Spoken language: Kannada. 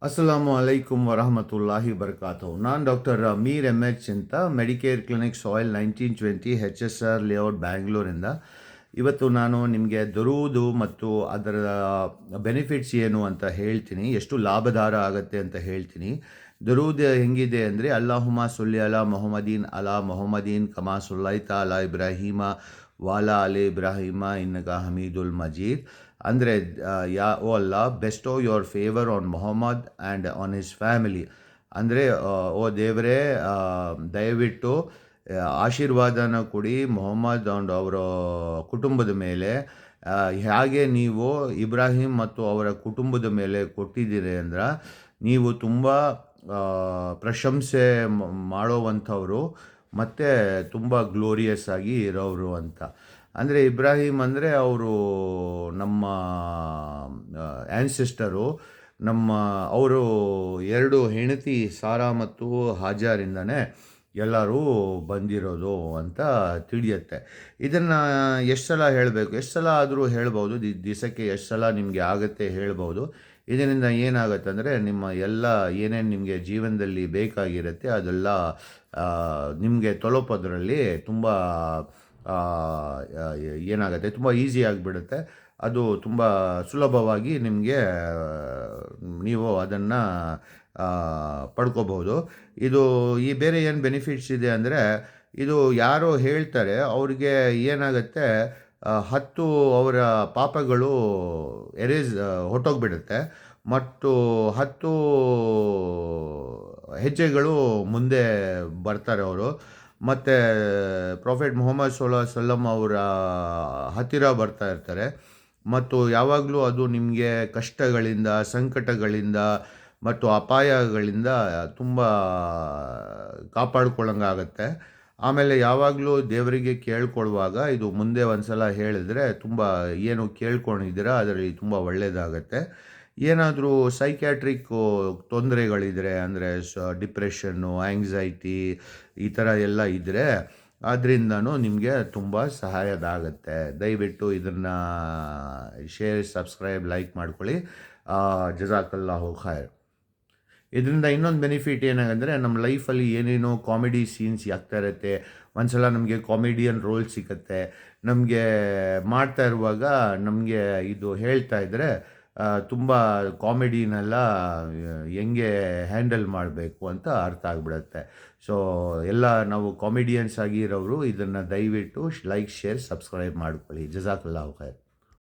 ಅಸ್ಸಲಾಮು ಅಲೈಕುಮ್ ವರಹಮತುಲ್ಲಾಹಿ ಬರ್ಕಾತು. ನಾನು ಡಾಕ್ಟರ್ ಮೀರ್ ಎಚ್ ಅಂತ ಮೆಡಿಕೇರ್ ಕ್ಲಿನಿಕ್ ಸಾಯಿಲ್ 1920 HSR ಲೇಔಟ್ ಬ್ಯಾಂಗ್ಳೂರಿಂದ. ಇವತ್ತು ನಾನು ನಿಮಗೆ ದರೂದು ಮತ್ತು ಅದರ ಬೆನಿಫಿಟ್ಸ್ ಏನು ಅಂತ ಹೇಳ್ತೀನಿ, ಎಷ್ಟು ಲಾಭದಾರ ಆಗುತ್ತೆ ಅಂತ ಹೇಳ್ತೀನಿ. ದರೂದ್ ಹೆಂಗಿದೆ ಅಂದರೆ, ಅಲ್ಲಾಹುಮ್ಮ ಸುಲ್ಲಿ ಅಲಾ ಮೊಹಮ್ಮದೀನ್ ಕಮಾ ಸುಲ್ಲೈತ ಅಲಾ ಇಬ್ರಾಹಿಮ ವಾಲಾ ಅಲಿ ಇಬ್ರಾಹಿಮ ಇನ್ನಕ ಹಮೀದುಲ್ ಮಜೀದ್. ಅಂದರೆ O Allah, bestow your favour on Mohammed and on his family. ಅಂದರೆ ಓ ದೇವರೇ, ದಯವಿಟ್ಟು ಆಶೀರ್ವಾದನ ಕೊಡಿ ಮೊಹಮ್ಮದ್ ಆ್ಯಂಡ್ ಅವರ ಕುಟುಂಬದ ಮೇಲೆ, ಹೇಗೆ ನೀವು ಇಬ್ರಾಹಿಂ ಮತ್ತು ಅವರ ಕುಟುಂಬದ ಮೇಲೆ ಕೊಟ್ಟಿದ್ದೀರಿ ಅಂದ್ರೆ ನೀವು ತುಂಬ ಪ್ರಶಂಸೆ ಮಾಡೋವಂಥವರು ಮತ್ತು ತುಂಬ ಗ್ಲೋರಿಯಸ್ ಆಗಿ ಇರೋರು ಅಂತ. ಅಂದರೆ ಇಬ್ರಾಹಿಂ ಅಂದರೆ ಅವರು ನಮ್ಮ ಆ್ಯನ್ಸಿಸ್ಟರು, ಅವರು ಎರಡು ಹೆಂಡತಿ ಸಾರಾ ಮತ್ತು ಹಾಜಾರಿಂದನೇ ಎಲ್ಲರೂ ಬಂದಿರೋದು ಅಂತ ತಿಳಿಯುತ್ತೆ. ಇದನ್ನು ಎಷ್ಟು ಸಲ ಹೇಳಬೇಕು, ಎಷ್ಟು ಸಲ ಆದರೂ ಹೇಳ್ಬೋದು, ದಿವಸಕ್ಕೆ ಎಷ್ಟು ಸಲ ನಿಮಗೆ ಆಗುತ್ತೆ ಹೇಳ್ಬೋದು. ಇದರಿಂದ ಏನಾಗುತ್ತೆ ಅಂದರೆ, ನಿಮ್ಮ ಎಲ್ಲ ಏನೇನು ನಿಮಗೆ ಜೀವನದಲ್ಲಿ ಬೇಕಾಗಿರುತ್ತೆ ಅದೆಲ್ಲ ನಿಮಗೆ ತಲುಪೋದ್ರಲ್ಲಿ ತುಂಬ ಏನಾಗುತ್ತೆ, ತುಂಬ ಈಸಿ ಆಗಿಬಿಡುತ್ತೆ. ಅದು ತುಂಬ ಸುಲಭವಾಗಿ ನಿಮಗೆ ನೀವು ಅದನ್ನು ಪಡ್ಕೋಬಹುದು. ಇದು ಈ ಬೇರೆ ಏನು ಬೆನಿಫಿಟ್ಸ್ ಇದೆ ಅಂದರೆ, ಇದು ಯಾರು ಹೇಳ್ತಾರೆ ಅವ್ರಿಗೆ ಏನಾಗುತ್ತೆ, 10 ಅವರ ಪಾಪಗಳು ಹೊಟ್ಟೋಗ್ಬಿಡುತ್ತೆ ಮತ್ತು 10 ಹೆಜ್ಜೆಗಳು ಮುಂದೆ ಬರ್ತಾರೆ ಅವರು. ಮತ್ತು ಪ್ರಾಫೆಟ್ ಮುಹಮ್ಮದ್ ಸಲ್ಲಂ ಅವರ ಹತ್ತಿರ ಬರ್ತಾ ಇರ್ತಾರೆ. ಮತ್ತು ಯಾವಾಗಲೂ ಅದು ನಿಮಗೆ ಕಷ್ಟಗಳಿಂದ, ಸಂಕಟಗಳಿಂದ ಮತ್ತು ಅಪಾಯಗಳಿಂದ ತುಂಬ ಕಾಪಾಡ್ಕೊಳ್ಳೋಂಗಾಗತ್ತೆ. ಆಮೇಲೆ ಯಾವಾಗಲೂ ದೇವರಿಗೆ ಕೇಳ್ಕೊಳ್ಳುವಾಗ ಇದು ಮುಂದೆ ಒಂದು ಸಲ ಹೇಳಿದ್ರೆ ತುಂಬ ಏನು ಕೇಳ್ಕೊಂಡಿದ್ದೀರಾ ಅದರಲ್ಲಿ ತುಂಬ ಒಳ್ಳೆಯದಾಗತ್ತೆ. ಏನಾದರೂ ಸೈಕ್ಯಾಟ್ರಿಕ್ ತೊಂದರೆಗಳಿದ್ರೆ, ಅಂದರೆ ಡಿಪ್ರೆಷನ್ನು, ಆ್ಯಂಗ್ಸೈಟಿ ಈ ಥರ ಎಲ್ಲ ಇದ್ದರೆ ಅದರಿಂದನೂ ನಿಮಗೆ ತುಂಬ ಸಹಾಯದಾಗತ್ತೆ. ದಯವಿಟ್ಟು ಇದನ್ನು ಶೇರ್, ಸಬ್ಸ್ಕ್ರೈಬ್, ಲೈಕ್ ಮಾಡ್ಕೊಳ್ಳಿ. ಜಜಾಕಲ್ಲಾಹು ಖೈರ್. ಇದರಿಂದ ಇನ್ನೊಂದು ಬೆನಿಫಿಟ್ ಏನಾಗಂದರೆ, ನಮ್ಮ ಲೈಫಲ್ಲಿ ಏನೇನೋ ಕಾಮಿಡಿ ಸೀನ್ಸ್ ಆಗ್ತಾ ಇರುತ್ತೆ. ಒಂದು ಸಲ ನಮಗೆ ಕಾಮಿಡಿಯನ್ ರೋಲ್ ಸಿಗುತ್ತೆ. ನಮಗೆ ಮಾಡ್ತಾ ಇರುವಾಗ ನಮಗೆ ಇದು ಹೇಳ್ತಾ ಇದ್ದರೆ ತುಂಬ ಕಾಮಿಡಿನೆಲ್ಲ ಹೆಂಗೆ ಹ್ಯಾಂಡಲ್ ಮಾಡಬೇಕು ಅಂತ ಅರ್ಥ ಆಗಿಬಿಡುತ್ತೆ. ಸೊ ಎಲ್ಲ ನಾವು ಕಾಮಿಡಿಯನ್ಸ್ ಆಗಿರೋರು ಇದನ್ನು ದಯವಿಟ್ಟು ಲೈಕ್, ಶೇರ್, ಸಬ್ಸ್ಕ್ರೈಬ್ ಮಾಡ್ಕೊಳ್ಳಿ. ಜಜಾಕಲ್ಲಾಹು ಖೈರ್.